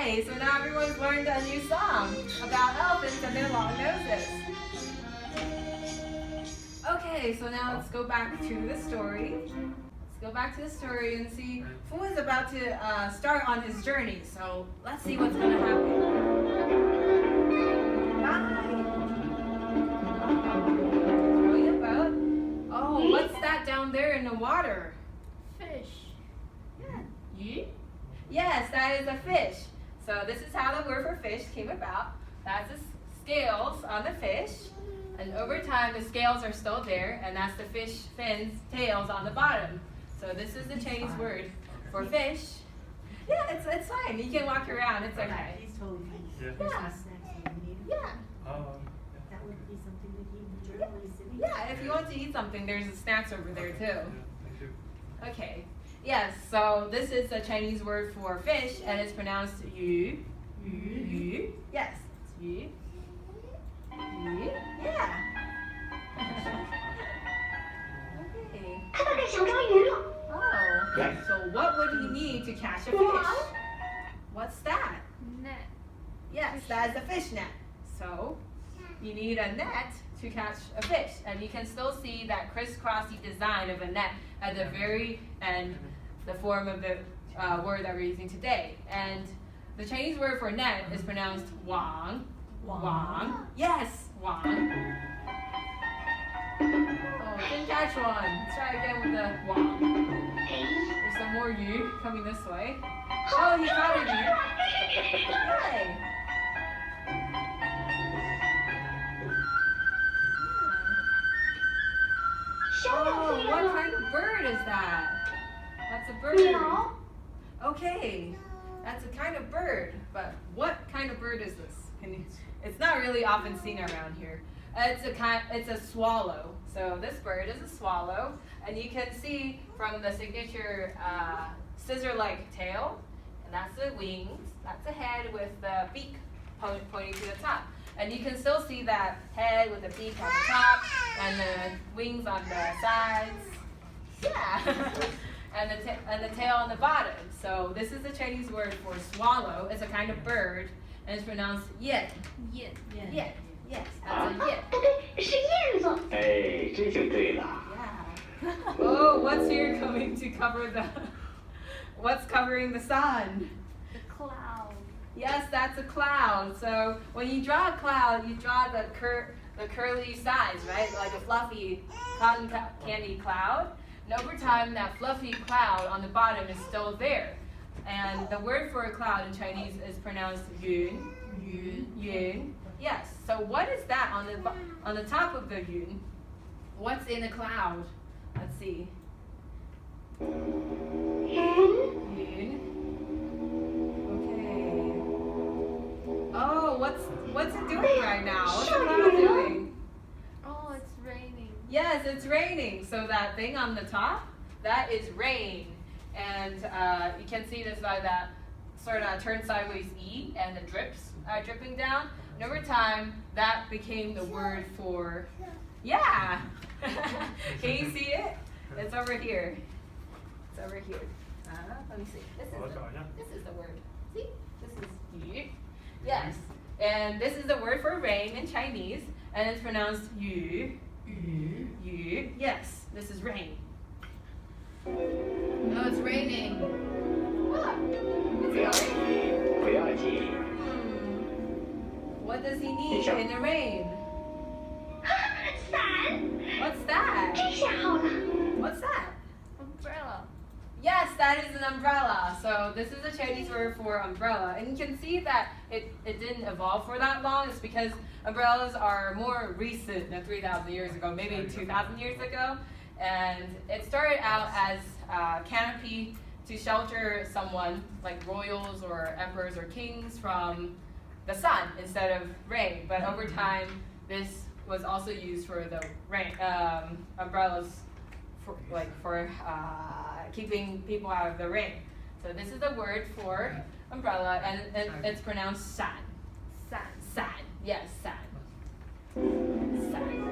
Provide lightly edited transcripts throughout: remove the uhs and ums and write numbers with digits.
Yay! So now everyone's learned a new song about elephants and their long noses. Okay, so now let's go back to the story. Let's go back to the story and see Fu is about to start on his journey. So let's see what's going to happen. Bye! Rowing a boat. Oh, what's that down there in the water? Fish. Yeah. Yes, that is a fish. So this is how the word for fish came about. That's the scales on the fish. And over time, the scales are still there, and that's the fish fins, tails on the bottom. So this is the Chinese word for fish. Yeah, it's fine. You can walk around. It's okay. He's totally fine. Yeah. Yeah. That would be something that he would generally sit. Yeah, if you want to eat something, there's snacks over there too. Okay. Yes, so this is a Chinese word for fish, and it's pronounced yu. Yu. Yes, it's yu. Yu. Yeah. Okay. Oh, so what would he need to catch a fish? What's that? Net. Yes, that is a fish net. So you need a net to catch a fish, and you can still see that crisscrossy design of a net at the very end, the form of the word that we're using today. And the Chinese word for net is pronounced wang. Wang. Yes, wang. Oh, didn't catch one. Let's try again with the wang. There's some more yu coming this way. Oh, he caught a yu. Yay. Oh, what kind of bird is that? That's a bird. Okay, that's a kind of bird. But what kind of bird is this? It's not really often seen around here. It's a swallow. So this bird is a swallow, and you can see from the signature scissor-like tail, and that's the wings. That's the head with the beak pointing to the top. And you can still see that head with the beak on the top and the wings on the sides. Yeah. and the tail on the bottom. So this is the Chinese word for swallow. It's a kind of bird, and it's pronounced yin. Yin. Yin. Yes, that's a yin. 是燕子。哎，这就对了。 Yeah. Oh, what's here coming to cover the? What's covering the sun? The cloud. Yes, that's a cloud. So when you draw a cloud, you draw the curly sides, right? Like a fluffy cotton candy cloud. And over time, that fluffy cloud on the bottom is still there. And the word for a cloud in Chinese is pronounced yun. Yun. Yes. So what is that on the top of the yun? What's in a cloud? Let's see. Yun. Oh, what's it doing right now? What's the cloud doing? Oh, it's raining. Yes, it's raining. So that thing on the top, that is rain. And you can see this by that sort of turned sideways E, and the drips are dripping down. And over time, that became the word for, yeah. Can you see it? It's over here. It's over here. Let me see. This is the word. See? This is yu. Yes. And this is the word for rain in Chinese, and it's pronounced yu. Yu. Yes, this is rain. Oh, it's raining. What? It's raining. What does he need in the rain? 伞。 What's that? 这下好了。 What's that? Umbrella. Yes, that is an umbrella. So this is a Chinese word for umbrella. And you can see that it didn't evolve for that long. It's because umbrellas are more recent than 3,000 years ago, maybe 2,000 years ago. And it started out as a canopy to shelter someone, like royals or emperors or kings, from the sun instead of rain. But over time, this was also used for the rain, umbrellas for keeping people out of the rain. So this is the word for umbrella, and it's pronounced san. San. San. Yes, san. San.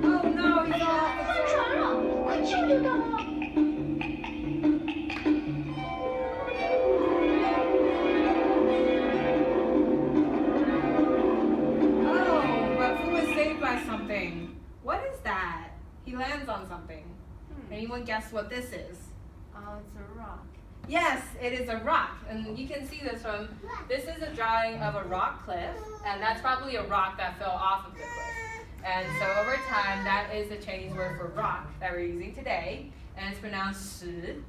Oh no, something. What is that? He lands on something. Anyone guess what this is? Oh, it's a rock. Yes, it is a rock. And you can see this from, this is a drawing of a rock cliff, and that's probably a rock that fell off of the cliff. And so over time, that is the Chinese word for rock that we're using today, and it's pronounced shi.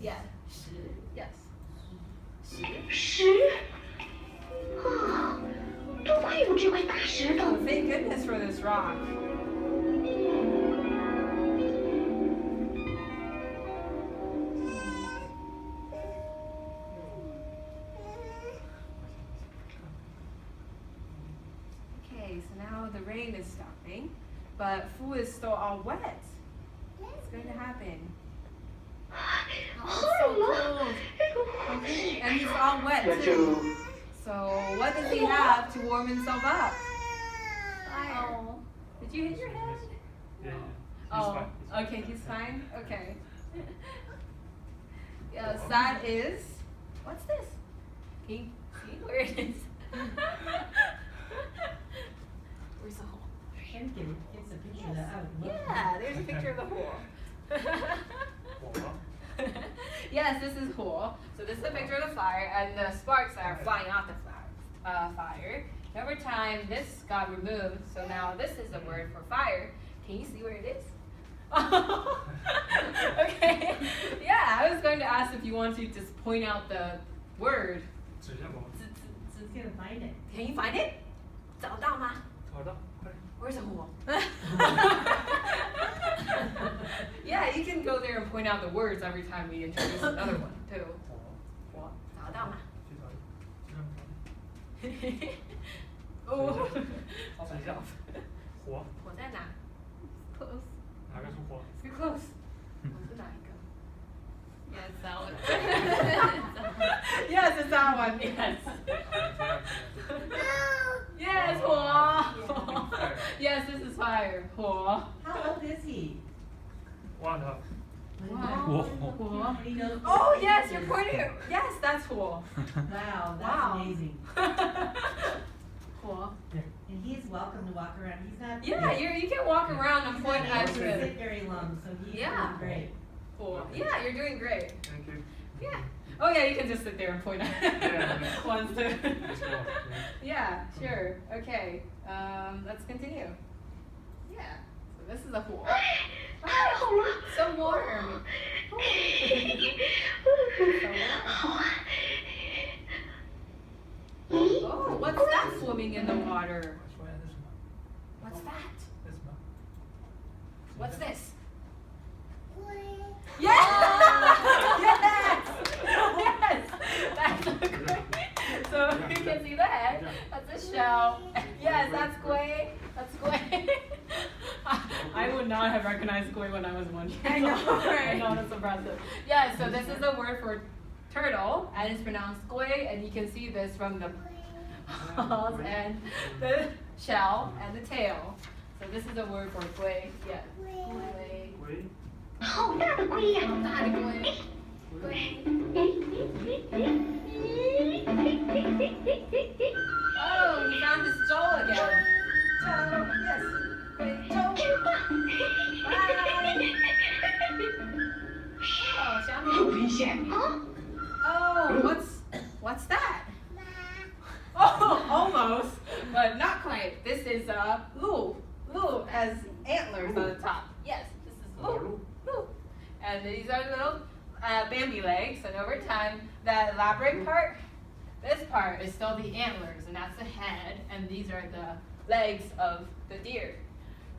Yeah, shi, yes. Shi? Oh, 多亏有这块大石头。 Thank goodness for this rock. Okay, so now the rain is stopping, but Fu is still all wet. What's going to happen? Oh, so cold. Okay, and he's all wet 那 too. 就 So what does he have to warm himself up? Fire. Oh, did you hit your head? Yeah. Oh, okay, he's fine. Okay. Yes, that is. What's this? Can you see where it is? Where's the hole? It's a picture of the oven. Yeah, there's a picture of the hole. Yes, this is hole. So this is a picture of the fire and the sparks that are flying off the fire. And over time, this got removed. So now this is the word for fire. Can you see where it is? Okay. Yeah, I was going to ask if you want to just point out the word. 指下吗？ He's gonna find it. Can you find it? 找到吗？找到，快点。 Where's the hole? Yeah, you can go there and point out the words every time we introduce another one too. 火，找到吗？去找，去找。 哦，指一下，火，火在哪？ Close. 哪个是火？ You're close. 我是哪一个？ Yes, that one. Yes, it's that one. Yes. Yes, 火。Yes, this is fire. 火。 How old is he? One up. Wow. 火. He knows. Oh yes, you're pointing. Yes, that's 火. Wow, that's Wow. amazing. 火. And he's welcome to walk around. He's not. Yeah, you can walk around and He's point not at able to the sit very long, so he's Yeah. doing great. 火. Yeah, you're doing great. Thank you. Yeah. Oh yeah, you can just sit there and point at Yeah. ones too. Let's go. Yeah, sure. Okay. Let's continue. Yeah. So this is a 火. 太好了。 So warm. So warm. Oh, what's that swimming in the water? 说一下这是什么？ What's that? 这是什么？ What's this? Yes! Yes! Yes! That's so great. So you can see that. That's a shell. Yes, that's Gui. That's Gui. I would not have recognized Gui when I was 1 year old. I know, right? I know, that's impressive. Yeah, so this is the word for turtle, and it's pronounced Gui, and you can see this from the paws and the shell and the tail. So this is a word for Gui. Yeah. Gui. 喂，好大的龟呀！大的龟。Oh, we found his jaw again. Jaw, yes. Great jaw. 真棒！ Oh, 小有米。危险啊！ Oh, what's that? Oh, almost, but not quite. This is Lu. Lu has antlers on the top. Yes, this is Lu. Lu. And these are little Bambi legs, and over time, that elaborate part, this part is still the antlers, and that's the head, and these are the legs of the deer.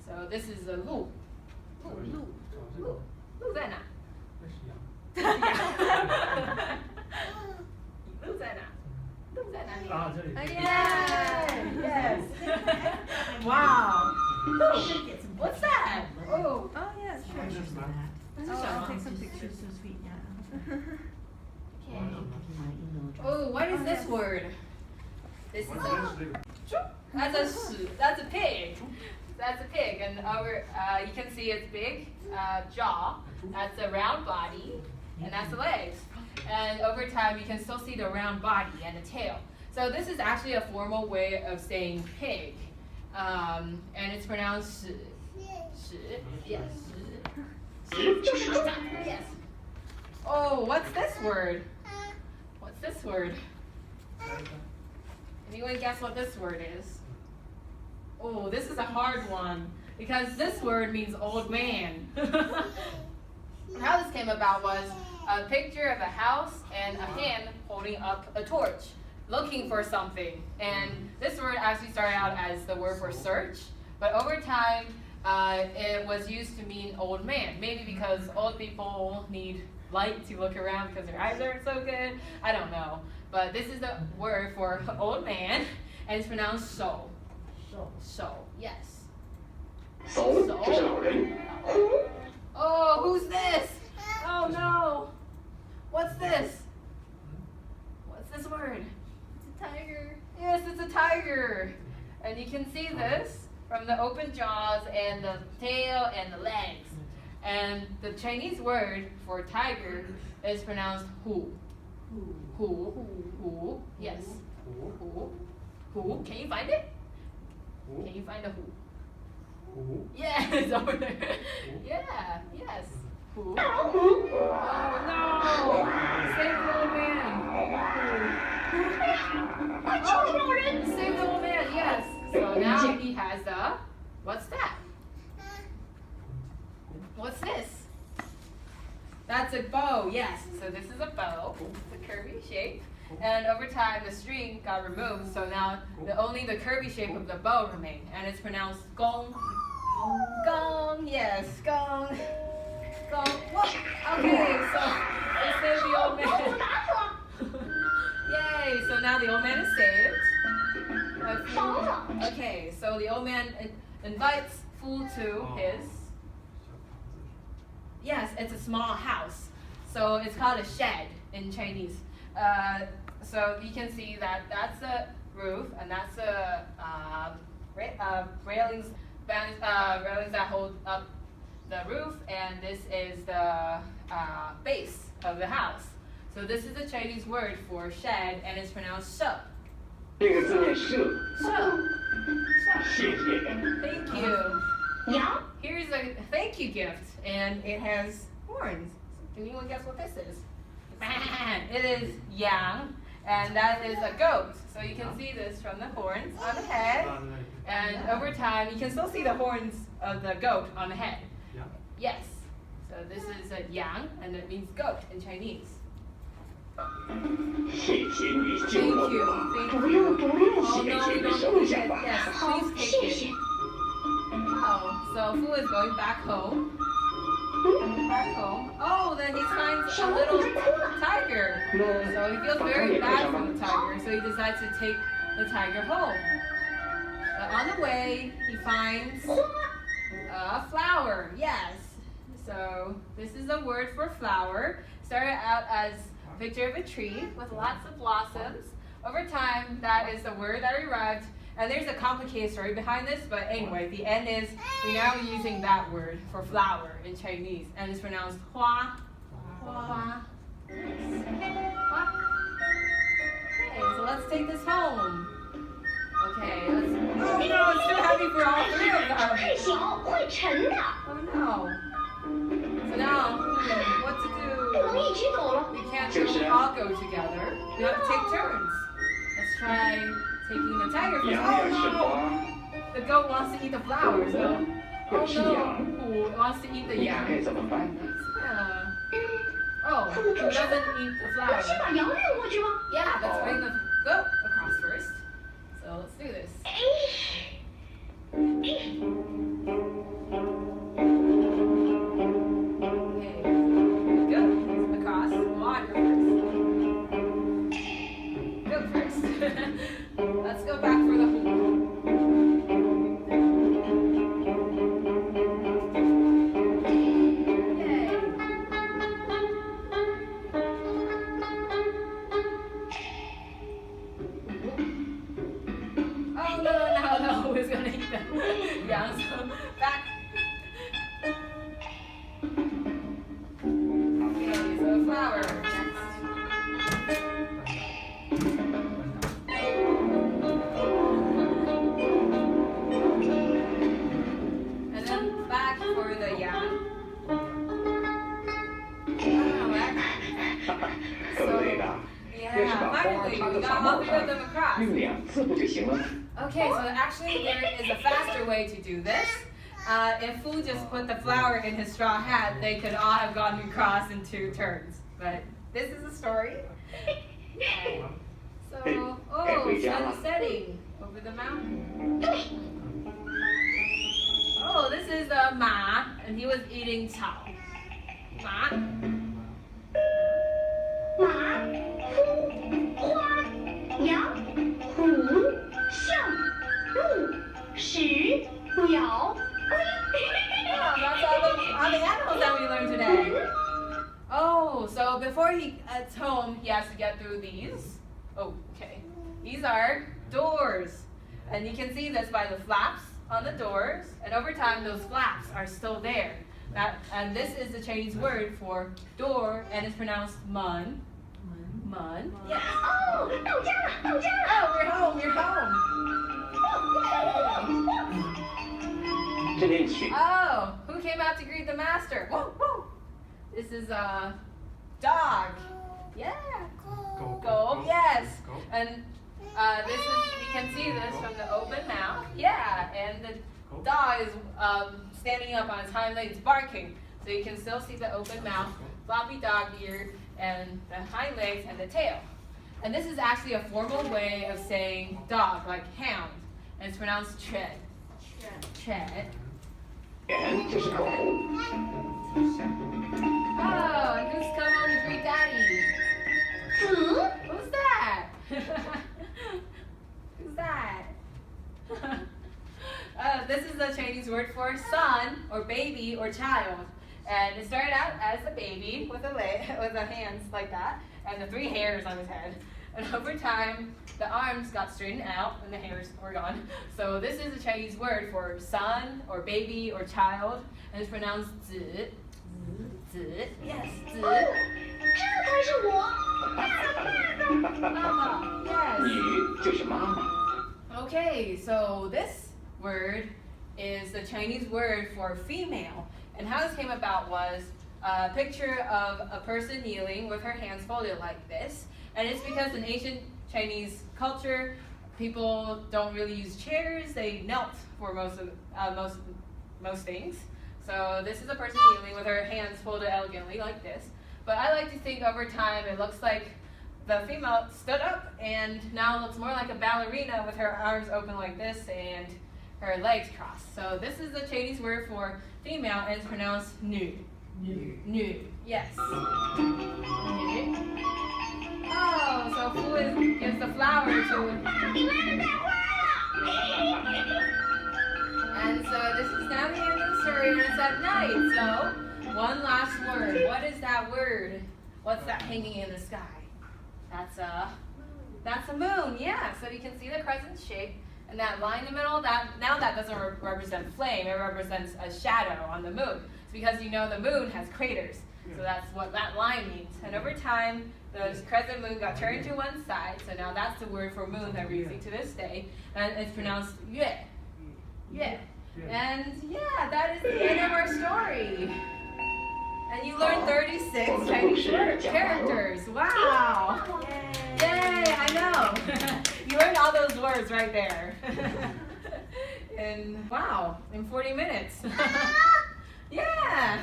So this is a Lu. Lu. 找这个， Lu 在哪？这是羊。鹿在哪？鹿在哪里？啊，这里。 Yes. Wow. Should get some What's pictures. that? Oh. Oh, yes, sure. Pictures of that. Oh, I'll take some Just pictures. so sweet, yeah. Okay. My email address. Oh, what is this word? This is 我这是这个。 that's a that's a pig. That's a pig, and over you can see its big jaw. That's a round body, and that's the legs. And over time, you can still see the round body and the tail. So this is actually a formal way of saying pig. and it's pronounced 屎. Yes. 就是猪。 Yes. Oh, what's this word? What's this word? Anyone guess what this word is? Oh, this is a hard one because this word means old man. How this came about was a picture of a house and a hand holding up a torch, looking for something. And this word actually started out as the word for search, but over time, it was used to mean old man. Maybe because old people need light to look around because their eyes aren't so good. I don't know. But this is the word for old man, and it's pronounced so. So, yes. 叟，这是老人。呼， Oh, who's this? Oh no. What's this? What's this word? It's a tiger. Yes, it's a tiger. And you can see this from the open jaws and the tail and the legs. And the Chinese word for tiger is pronounced hu. Hu. Yes. Hu. Can you find it? Can you find a hu? Yes, over there. Yeah, yes. Hu. 大老虎。 Oh no! Save the old man. 快救救老人！ Save the old man, yes. So now he has the, what's that? What's this? That's a bow, yes. So this is a bow. It's a curvy shape. And over time, the string got removed, so now only the curvy shape of the bow remained. And it's pronounced gong. Gong, yes, gong. Gong. Whoa. Okay, so they saved the old 老虎 man. 打死了。 Yay, so now the old man is saved. 房子。 Okay, so the old man invites Fu to his. Yes, it's a small house. So it's called a shed in Chinese. So you can see that that's the roof and that's the railings that hold up the roof, and this is the base of the house. So this is the Chinese word for shed, and it's pronounced "she." 这个字念社。 谢谢。 Thank you. 羊。 Here's a thank you gift, and it has horns. Can anyone guess what this is? It is yang, and that is a goat. So you can see this from the horns on the head, and over time you can still see the horns of the goat on the head. Yes. So this is a yang, and it means goat in Chinese. 谢谢你 Thank 救了 you. 我。 Thank 不 you. 用不用， Oh 谢 no, 谢 you 你 don't 收 need 下 it. 吧。 Yes, 好， please 谢 take 谢 it.。Oh, so Fu is going back home. Back home. Oh, then he finds a little tiger. So he feels very bad for the tiger, so he decides to take the tiger home. On the way, he finds a flower. Yes. So this is a word for flower. Started out as a picture of a tree with lots of blossoms. Over time, that is the word that arrived. And there's a complicated story behind this, but anyway, the end is we're now using that word for flower in Chinese, and it's pronounced hua. Hua. Hua. Okay, so let's take this home. Okay, let's. Oh no, it's too heavy for all three of 太 them. 小，会沉的， Oh no. So now, what to 不能 do? 一起走了。 We can't all go together. We have to take turns. Let's try taking the tiger first. 羊 Oh 也是 no! 花， The goat wants to eat the flowers though. 又 Oh 是 no! 羊， Who wants to eat the 你看 yam? 该怎么办？ Yeah. Oh, who doesn't eat the 我 flowers? 先把羊运过去吧。 Yeah, let's bring the goat across first. So let's do this. 哎， Okay. Goat across. Water first. Goat first. Let's go back for the hole. Yay. Oh no, all three of them across. 用2次不就行了吗？ Okay, so actually there is a faster way to do this. If Fu just put the flower in his straw hat, they could all have gone across in 2 turns. But this is a story. So, sun setting over the mountain. Oh, this is Ma, and he was eating cao. Ma. 马、夫、花、羊、虎、象、鹿、石、鸟、龟。 Yeah, that's all the animals that we learned today. Oh, so before he gets home, he has to get through these. Oh, okay. These are doors. And you can see this by the flaps on the doors. And over time, those flaps are still there. And this is the Chinese word for door, and it's pronounced mun. Mun. Yes. 哦，到家了，到家了。 Oh, we're home, we're home. 这练曲 Oh, who came out to greet the master? Whoa, whoa. This is a dog. Yeah. Go. Yes. Go. And this is, you can see this from the open mouth. Yeah, and the dog is standing up on his hind legs barking. So you can still see the open mouth, floppy dog ear, and the hind legs and the tail. And this is actually a formal way of saying dog, like hound. And it's pronounced tread. Tread. 言就是口红。 Oh, and who's come home to greet Daddy? 子 Who's that? Who's that? This is the Chinese word for son, or baby, or child. And it started out as a baby with the hands like that, and the 3 hairs on his head. And over time, the arms got straightened out and the hairs were gone. So this is a Chinese word for son, or baby, or child, and it's pronounced 子. 子, yes, 子. 哦，这才是我。Yes. 女就是妈妈。 Okay, so this word is the Chinese word for female. And how this came about was a picture of a person kneeling with her hands folded like this. And it's because in ancient Chinese culture, people don't really use chairs. They knelt for most things. So this is a person kneeling with her hands folded elegantly like this. But I like to think over time it looks like the female stood up and now looks more like a ballerina with her arms open like this and her legs crossed. So this is the Chinese word for female, and it's pronounced nu. Nu. Yes. Nu. Oh, so Fu gives the flower to. And so this is now the end of the story, and it's at night. So one last word. What is that word? What's that hanging in the sky? That's a moon. Yeah. So you can see the crescent shape. And that line in the middle, that doesn't represent flame, it represents a shadow on the moon. It's because you know the moon has craters. So that's what that line means. And over time, the crescent moon got turned to one side, so now that's the word for moon that we're using to this day. And it's pronounced yue. Yue. And yeah, that is the end of our story. And you learned 36 Chinese characters. Wow. Yay, I know. You learned all those words right there. And wow, in 40 minutes. Yeah.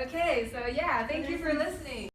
Okay, so yeah, thank you for listening.